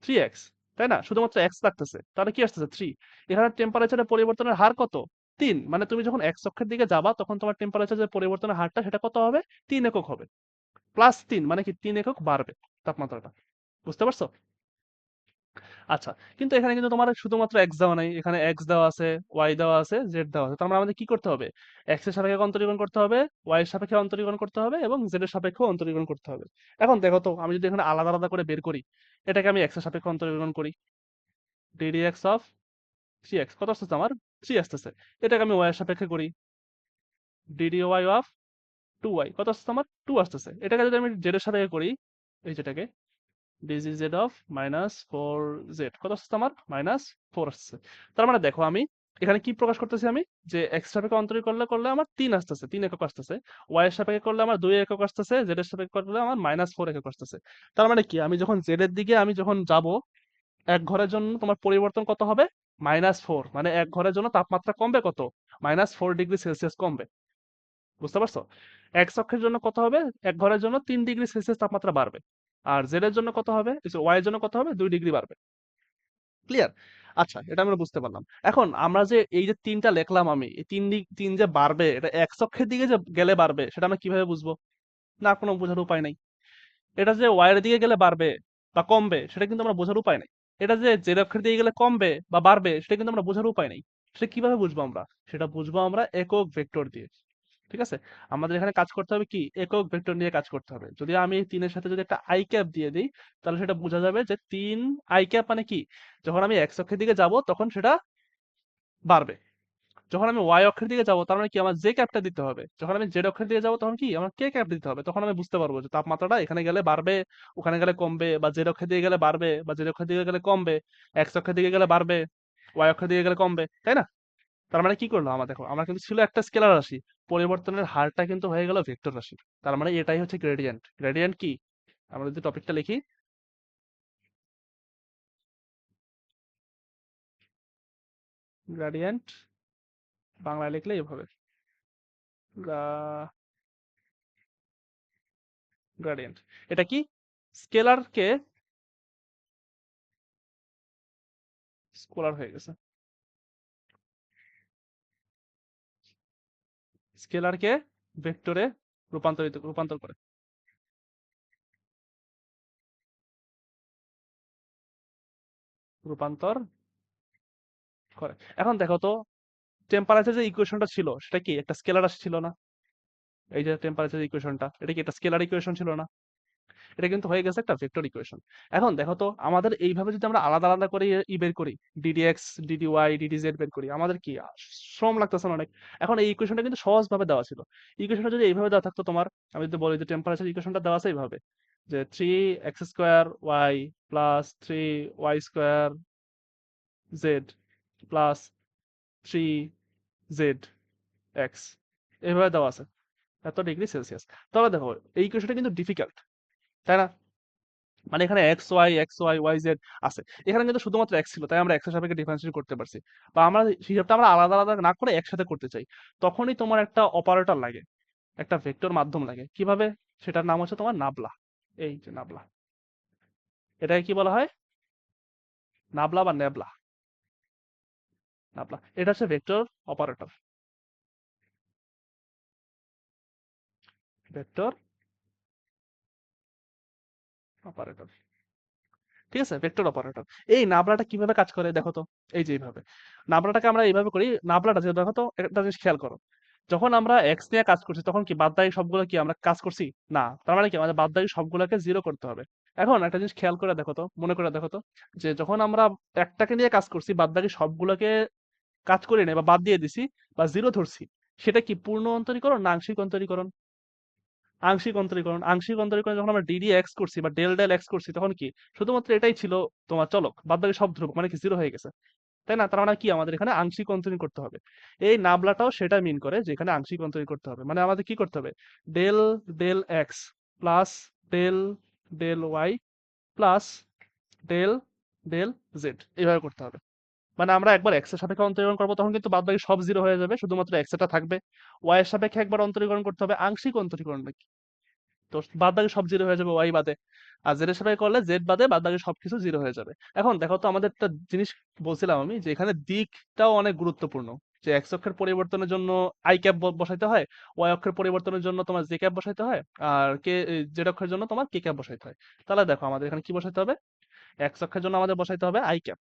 3x, তাই না? শুধুমাত্র এক্স লাগতেছে, তাহলে কি আসতেছে? 3। এখানে টেম্পারেচারের পরিবর্তনের হার কত? 3। মানে তুমি যখন এক্স অক্ষের দিকে যাবা, তখন তোমার টেম্পারেচার যে পরিবর্তনের হারটা, সেটা কত হবে? 3 একক হবে। +3 মানে কি 3 একক বাড়বে তাপমাত্রাটা। বুঝতে পারছো? আচ্ছা, কিন্তু এখানে কিন্তু তোমার শুধুমাত্র এক্স দেওয়া নাই, এখানে এক্স দেওয়া আছে, ওয়াই দেওয়া আছে, জেড দেওয়া আছে। তার মানে আমাদের কি করতে হবে? এক্স এর সাপেক্ষে অন্তরীকরণ করতে হবে, ওয়াই এর সাপেক্ষে অন্তরীকরণ করতে হবে এবং জেড এর সাপেক্ষে অন্তরীকরণ করতে হবে। এখন দেখো তো, আমি যদি এখানে আলাদা আলাদা করে বের করি, এটাকে আমি এক্স এর সাপেক্ষে অন্তরীকরণ করি, ডিডিএক্স অফ 3x কত আসতেছে আমার? 3 আসতেছে। এটাকে আমি ওয়াই এর সাপেক্ষে করি, ডিডিওয়াই অফ 2y কত আসতেছে আমার? 2 আসতেছে। এটাকে যদি আমি জেড এর সাপেক্ষে করি, এই যেটাকে ডিজিজেড অফ -4z কত আসছে আমার? -4 আসছে। তার মানে দেখো, আমি এখানে কি প্রকাশ করতেছি? আমি যে এক্স সাপেক্ষে অন্তরীকরণ করলে করলে আমার 3 আসতেছে, 3 একক আসতেছে। ওয়াই এর সাপেক্ষে করলে আমার 2 একক আসতেছে, জেড এর সাপেক্ষে করলে আমার -4 একক আসতেছে। তার মানে কি, আমি যখন জেড এর দিকে আমি যখন যাব, এক ঘরের জন্য তোমার পরিবর্তন কত হবে? -4। মানে এক ঘরের জন্য তাপমাত্রা কমবে কত? -4 ডিগ্রি সেলসিয়াস কমবে। বুঝতে পারছো? এক্স অক্ষের জন্য কত হবে? এক ঘরের জন্য 3 ডিগ্রি সেলসিয়াস তাপমাত্রা বাড়বে। আর জেড এর জন্য কত হবে? ওয়াই এর জন্য কত হবে? 2 ডিগ্রি বাড়বে। ক্লিয়ার? আচ্ছা, এটা আমরা বুঝতে পারলাম। এখন আমরা যে এই যে তিনটা লিখলাম, আমি এই তিন যে বাড়বে, এটা এক্স অক্ষের দিকে যে গেলে বাড়বে, সেটা আমরা কিভাবে বুঝবো? না, কোনো বোঝার উপায় নাই। এটা যে ওয়াই এর দিকে গেলে বাড়বে বা কমবে, সেটা কিন্তু আমরা বোঝার উপায় নাই। এটা যে জেড অক্ষের দিকে গেলে কমবে বা বাড়বে, সেটা কিন্তু আমরা বোঝার উপায় নাই। সেটা কিভাবে বুঝবো আমরা? সেটা বুঝবো আমরা একক ভেক্টর দিয়ে। ঠিক আছে? আমাদের এখানে কাজ করতে হবে কি? একক ভেক্টর নিয়ে কাজ করতে হবে। যদি আমি এই 3 এর সাথে যদি একটা i ক্যাপ দিয়ে দেই, তাহলে সেটা বোঝা যাবে যে 3 i ক্যাপ মানে কি? যখন আমি x অক্ষের দিকে যাব, তখন সেটা বাড়বে। যখন আমি y অক্ষের দিকে যাব, তার মানে কি? আমার j ক্যাপটা দিতে হবে। যখন আমি z অক্ষের দিকে যাব, তখন কি? আমার k ক্যাপ দিতে হবে। তখন আমি বুঝতে পারবো যে তাপমাত্রাটা এখানে গেলে বাড়বে, ওখানে গেলে কমবে, বা z অক্ষের দিকে গেলে বাড়বে বা z অক্ষের দিকে গেলে কমবে, x অক্ষের দিকে গেলে বাড়বে, y অক্ষের দিকে গেলে কমবে। তাই না? তার মানে কি করলো? আমার দেখো, আমার কিন্তু ছিল একটা স্কেলার রাশি, পরিবর্তনের হারটা কিন্তু হয়ে গেল ভেক্টর রাশি। তার মানে এটাই হচ্ছে গ্রেডিয়েন্ট। গ্রেডিয়েন্ট কি? আমরা যদি টপিকটা লিখি, গ্রেডিয়েন্ট বাংলায় লিখলে এভাবে, গ্রেডিয়েন্ট। এটা কি? স্কেলারকে, স্কোলার হয়ে গেছে, স্কেলারকে ভেক্টরে রূপান্তর করে, রূপান্তর করে। এখন দেখো তো, টেম্পারেচার যে ইকুয়েশনটা ছিল, সেটা কি একটা স্কেলার রাশি ছিল না? এই যে টেম্পারেচার ইকুয়েশনটা, এটা কি একটা স্কেলার ইকুয়েশন ছিল না? এটা কিন্তু হয়ে গেছে একটা ভেক্টর ইকুয়েশন। এখন দেখো তো, আমাদের এইভাবে যদি আমরা আলাদা আলাদা করে বের করি, ডিডিএক্স, ডিডিওয়াই, ডিডিজেড বের করি, আমাদের কি শ্রম লাগতেছে না অনেক? এখন এই ইকুয়েশনটা কিন্তু সহজভাবে দেওয়া ছিল। ইকুয়েশনটা যদি এইভাবে দেওয়া থাকতো তোমার, আমি যদি বলি যে টেম্পারেচার ইকুয়েশনটা দেওয়া আছে এইভাবে, যে 3x² y plus 3y² z plus 3z x এভাবে দেওয়া আছে এত ডিগ্রি সেলসিয়াস। তবে দেখো এই কোশ্চেনটা কিন্তু ডিফিকাল্ট, তাই না? মানে এখানে এক্স ওয়াই আছে, এখানে কিন্তু শুধুমাত্র এক্স ছিল তাই আমরা এক্স এর সাপেক্ষে ডিফারেন্সিয়েট করতে পারছি। বা আমরা হিসাবটা আমরা আলাদা আলাদা না করে একসাথে করতে চাই, তখনই তোমার একটা অপারেটর লাগে, একটা ভেক্টর মাধ্যম লাগে। কিভাবে? সেটার নাম হচ্ছে তোমার নাবলা। এই যে নাবলা, এটাকে কি বলা হয়? নাবলা বা নেবলা। নাবলা এটা হচ্ছে ভেক্টর অপারেটর। ভেক্টর অপারেটর, ঠিক আছে, ভেক্টর অপারেটর। এই নাবলাটা কিভাবে কাজ করে দেখো তো। এই যে এইভাবে নাবলাটাকে আমরা এইভাবে করি। নাবলাটা যে দেখো তো, একটা জিনিস খেয়াল করো, যখন আমরা এক্স নিয়ে কাজ করছি তখন কি বাদবাকি সবগুলো কি আমরা কাজ করছি? না। তার মানে কি আমাদের বাদবাকি সবগুলোকে জিরো করতে হবে। এখন একটা জিনিস খেয়াল করে দেখো তো, মনে করে দেখো তো, যে যখন আমরা একটাকে নিয়ে কাজ করছি বাদবাকি সবগুলোকে কাজ করি নাই বা বাদ দিয়ে দিছি বা জিরো ধরছি, সেটা কি পূর্ণ অন্তরীকরণ না আংশিক অন্তরীকরণ? আংশিক অন্তরীকরণ। আংশিক অন্তরীকরণ যখন আমরা ডিডি এক্স করছি বা ডেল ডেল এক্স করছি তখন কি শুধুমাত্র এটাই ছিল তোমার চলক, বাদবাকি সব ধ্রুবক, মানে কি জিরো হয়ে গেছে, তাই না? তার মানে কি আমাদের এখানে আংশিক অন্তরীকরণ করতে হবে। এই নাবলাটাও সেটা মিন করে যে এখানে আংশিক অন্তরীকরণ করতে হবে। মানে আমাদের কি করতে হবে? Del del x plus del del y plus del del z এইভাবে করতে হবে। মানে আমরা একবার এক্স এর সাপেক্ষে অন্তরীকরণ করবো তখন কিন্তু বাদবাকি সব জিরো হয়ে যাবে, শুধুমাত্র এক্স টা থাকবে। ওয়াই এর সাপেক্ষে একবার অন্তরীকরণ করতে হবে, আংশিক অন্তরীকরণ, তো বাদবাকি সব জিরো হয়ে যাবে ওয়াই বাদে। আর জেড এর সাপেক্ষে করলে জেড বাদে বাদবাকি সবকিছু জিরো হয়ে যাবে। এখন দেখো তো, আমাদের একটা জিনিস বলছিলাম আমি যে এখানে দিকটাও অনেক গুরুত্বপূর্ণ। যে এক্স অক্ষের পরিবর্তনের জন্য আই ক্যাপ বসাইতে হয়, ওয়াই অক্ষের পরিবর্তনের জন্য তোমার জে ক্যাপ বসাইতে হয়, আর কে জেড অক্ষের জন্য তোমার কে ক্যাপ বসাইতে হয়। তাহলে দেখো আমাদের এখানে কি বসাইতে হবে? এক্স অক্ষের জন্য আমাদের বসাইতে হবে আই ক্যাপ,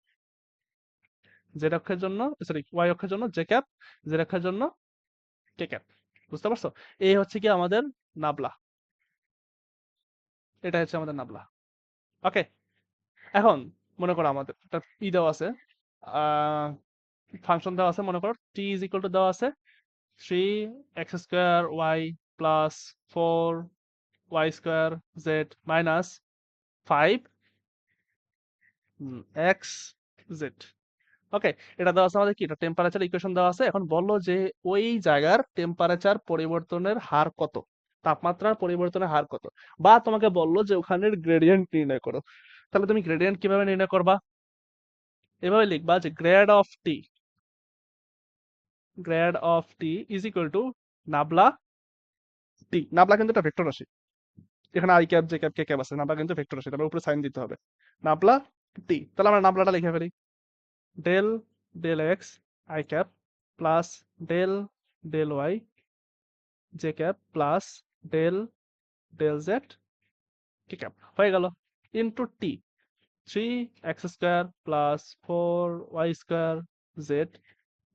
জেড অক্ষের জন্য, সরি ওয়াই অক্ষের জন্য জে ক্যাপ, জেড অক্ষের জন্য কে ক্যাপ। বুঝতে পারছো? এই হচ্ছে কি আমাদের নাবলা, এটা হচ্ছে আমাদের নাবলা। ওকে। এখন মনে করো আমাদের একটা দেওয়া আছে, ফাংশন দেওয়া আছে, মনে করো টি ইজ ইকুয়াল টু দেওয়া আছে 3x² y plus 4y² z minus 5 x z। ওকে, এটা দেওয়া আছে আমাদের কি, এটা টেম্পারেচার ইকুয়েশন দেওয়া আছে। এখন বললো যে ওই জায়গার টেম্পারেচার পরিবর্তনের হার কত, তাপমাত্রার পরিবর্তনের হার কত, বা তোমাকে বললো যে ওখানের গ্রেডিয়েন্ট নির্ণয় করো। তাহলে তুমি গ্রেডিয়েন্ট কিভাবে নির্ণয় করবা? এভাবে লিখবা যে grad of T is equal to nabla T. Nabla কিন্তু একটা ভেক্টর রাশি, এখানে i cap j cap k cap আছে, নাবলা কিন্তু ভেক্টর রাশি, তারপর উপরে সাইন দিতে হবে। নাবলা টি, তাহলে আমরা নাবলাটা লিখে ফেলি। Del del x i cap plus del del y j cap plus del del z k cap হয়ে গেল, into t 3x² plus 4y² z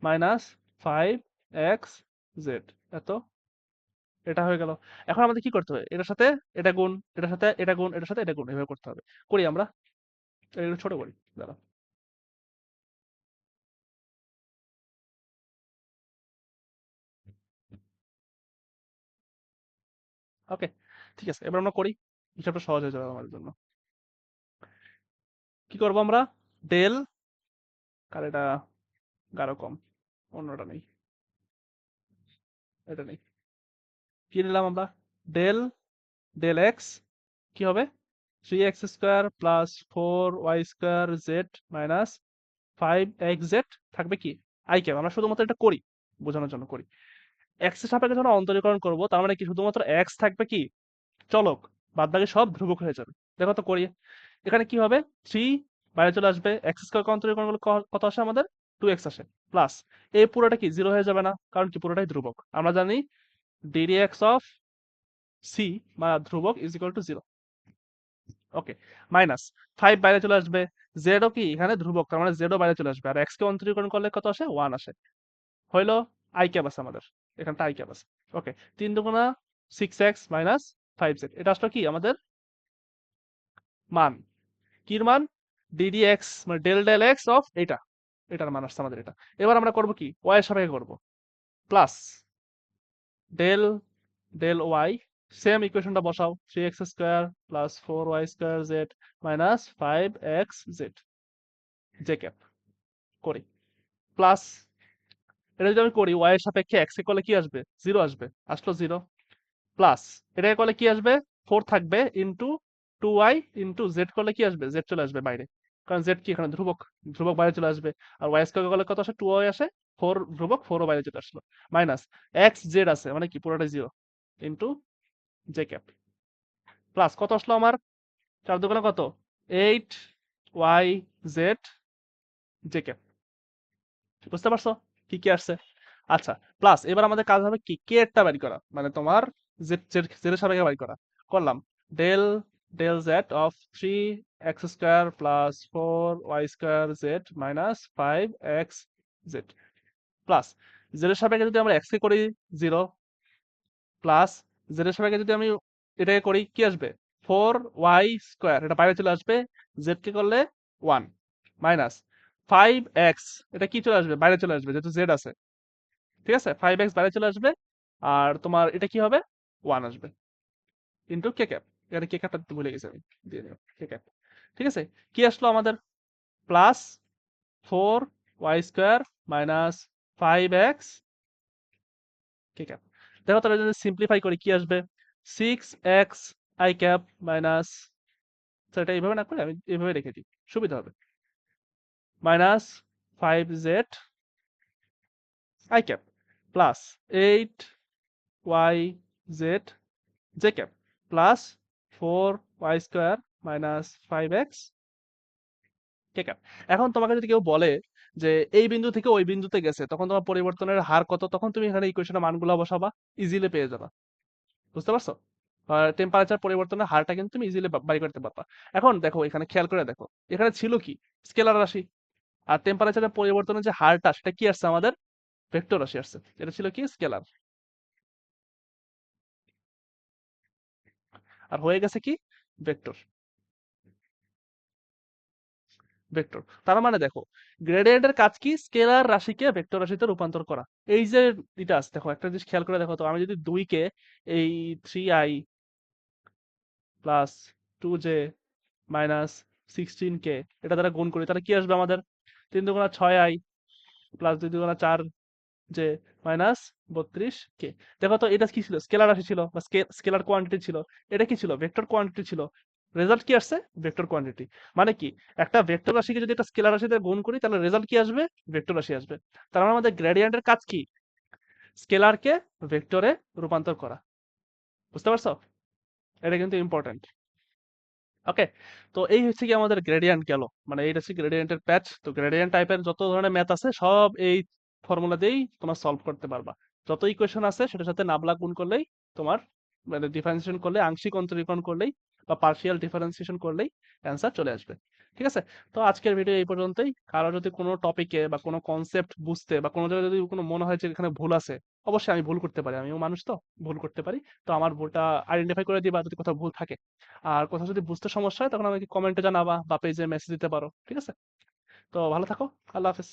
minus 5 x z। এত, এটা হয়ে গেল। এখন আমাদের কি করতে হবে? এটার সাথে এটা গুণ, এটার সাথে এটা গুণ, এটার সাথে এটা গুণ, এভাবে করতে হবে। করি আমরা, এটা একটু ছোট করি, দাঁড়া। ওকে, ঠিক আছে, এবার আমরা করি, হিসাবটা সহজ হয়ে যাবে আমাদের জন্য। কি করবো আমরা? ডেল, কার এটা গাঢ় কম, অন্যটা নেই, এটা নেই। কি নিলাম আমরা? ডেল ডেল এক্স কি হবে? 3x² plus 4y² z minus 5 x z থাকবে কি আই ক্যাপ। আমরা শুধুমাত্র এটা করি, বোঝানোর জন্য করি। এক্স এর সাপেক্ষে যখন অন্তরীকরণ করবো তার মানে কি শুধুমাত্র এক্স থাকবে কি চলক, বাদ বাকি সব ধ্রুবক হয়ে যাবে। দেখো তো করি, এখানে কি হবে? 3 বাইরে চলে আসবে, x² অন্তরীকরণ করলে কত আসে আমাদের? 2x আসে, প্লাস এই পুরোটা কি জিরো হয়ে যাবে না, কারণ কি পুরোটাই ধ্রুবক। আমরা জানি ddx অফ সি বা ধ্রুবক is equal two zero. Okay, minus 5 বাইরে চলে আসবে, জেডও কি এখানে ধ্রুবক, তার মানে জেডও বাইরে চলে আসবে, আর এক্স কে অন্তরীকরণ করলে কত আসে? 1 আসে। হইলো আই ক্যাপ আছে আমাদের, এখানটা আই ক্যাপ আছে। ওকে, 3 দুগুণা 6x মাইনাস 5z, এটা আসলে কি আমাদের মান। কির মান? ddx মানে ডেল ডেল এক্স অফ এটা, এটার মান আসছে আমাদের এটা। এবার আমরা করব কি, ওয়াই এর সাপেক্ষে করব, plus del del y same ইকুয়েশনটা বসাও, 3x² plus 4y² z minus 5x z j cap করি, প্লাস এটা যদি আমি করি y এর সাপেক্ষে x এ করলে কি আসবে, 0 আসবে, আসলো 0, প্লাস এটাকে করলে কি আসবে, 4 থাকবে ইন্টু 2y ইন্টু জেড করলে কি আসবে, জেড চলে আসবে বাইরে, কারণ জেড কি এখানে ধ্রুবক, ধ্রুবক বাইরে চলে আসবে। আর y স্কয়ার করলে কত আসে, 2y আসে, 4 ধ্রুবক, 4 ও বাইরে চলে আসলো, মাইনাস x জেড আছে মানে কি পুরোটাই 0 ইন্টু জে ক্যাপ, প্লাস কত আসলো আমার, 4 দুগুণে কত, 8y জেড জে ক্যাপ, বুঝতে পারছো কি কি আসছে? আচ্ছা, প্লাস এবার আমাদের কাজ হবে কি, কে এরটা বের করা, মানে তোমার জেড জেড এর সাপেক্ষে বের করা। করলাম del del z of 3x² plus 4y² z minus 5x z, plus z এর সাপেক্ষে যদি আমরা x কে করি 0, প্লাস জেড এর সাপেক্ষে যদি আমি এটাকে করি কি আসবে, 4y², এটা বাইরে চলে আসবে, জেড কে করলে 1, মাইনাস 5x, এটা কি চলে আসবে, বাইরে চলে আসবে যেহেতু জেড আছে, ঠিক আছে, 5x বাইরে চলে আসবে, আর তোমার এটা কি হবে, 1 আসবে, ইন্টু কে ক্যাপ, এটা কে ক্যাপটা দিতে ভুলে গেছি আমি, দিয়ে দিলাম কে ক্যাপ, ঠিক আছে। কি আসলো আমাদের, প্লাস 4y² মাইনাস 5x কে ক্যাপ। দেখো তাহলে যদি সিম্পলিফাই করি কি আসবে, 6x i ক্যাপ মাইনাস, এটা এইভাবে না করে আমি এইভাবে রেখে দিই, সুবিধা হবে, minus 5z i cap plus 8y z J cap plus 4y² minus 5x K cap. এখন তোমাকে যদি কেউ বলে যে এই বিন্দু থেকে ওই বিন্দুতে গেছে, তখন তোমার পরিবর্তনের হার কত, তখন তুমি এখানে ইকুয়েশনের মানগুলো বসাবা, ইজিলি পেয়ে যাবা, বুঝতে পারছো? টেম্পারেচার পরিবর্তনের হারটা কিন্তু তুমি ইজিলি বাই করতে পারবা। এখন দেখো এখানে খেয়াল করে দেখো, এখানে ছিল কি, স্কেলার রাশি, আর টেম্পারেচারের পরিবর্তনের যে হারটা সেটা কি আসছে আমাদের, ভেক্টর রাশি আসছে, এটা ছিল কি স্কেলার, আর হয়ে গেছে কি ভেক্টর, ভেক্টর। তার মানে দেখো গ্রেডিয়েন্টের কাজ কি, স্কেলার রাশিকে ভেক্টর রাশিতে রূপান্তর করা। এই যে এটা আছে দেখো, একটা জিনিস খেয়াল করে দেখো তো, আমি যদি 2 কে এই 3i plus 2j minus 16k এটা দ্বারা গুণ করি, তাহলে কি আসবে আমাদের, 3 দুগুণা 6i প্লাস 2 দুগুণা 4j মাইনাস 32k। দেখো তো এটা কি ছিল, স্কেলার রাশি ছিল বা স্কেলার কোয়ান্টিটি ছিল, এটা কি ছিল, ভেক্টর কোয়ান্টিটি ছিল, রেজাল্ট কি আসছে, ভেক্টর কোয়ান্টিটি। মানে কি, একটা ভেক্টর রাশিকে যদি একটা স্কেলার রাশিতে গুণ করি তাহলে রেজাল্ট কি আসবে, ভেক্টর রাশি আসবে। তার মানে আমাদের গ্রেডিয়েন্টের কাজ কি, স্কেলারকে ভেক্টরে রূপান্তর করা, বুঝতে পারছো? এটা কিন্তু ইম্পর্টেন্ট। ওকে, তো এই হচ্ছে কি আমাদের গ্রেডিয়েন্ট গেল, মানে এইটা হচ্ছে গ্রেডিয়েন্টের প্যাচ। তো গ্রেডিয়েন্ট টাইপের যত ধরনের ম্যাথ আছে সব এই ফর্মুলা দিয়েই তোমার সলভ করতে পারবা। যত ইকুয়েশন আছে সেটার সাথে নাবলা গুণ করলেই তোমার, মানে ডিফারেন্সিয়েশন করলে, আংশিক অন্তরীকরণ করলেই বা পার্শিয়াল ডিফারেন্সিয়েশন করলেই অ্যান্সার চলে আসবে। ঠিক আছে, তো আজকের ভিডিও এই পর্যন্তই। কারো যদি কোনো টপিকে বা কোনো কনসেপ্ট বুঝতে বা কোনো জায়গায় যদি কোনো মনে হয় যে এখানে ভুল আছে, অবশ্যই আমি ভুল করতে পারি, আমিও মানুষ, তো ভুল করতে পারি, তো আমার ভুলটা আইডেন্টিফাই করে দিবা যদি কোথাও ভুল থাকে। আর কোথাও যদি বুঝতে সমস্যা হয় তখন আমাকে কমেন্টে জানাবা বা পেজে মেসেজ দিতে পারো, ঠিক আছে? তো ভালো থাকো, আল্লাহ হাফেজ।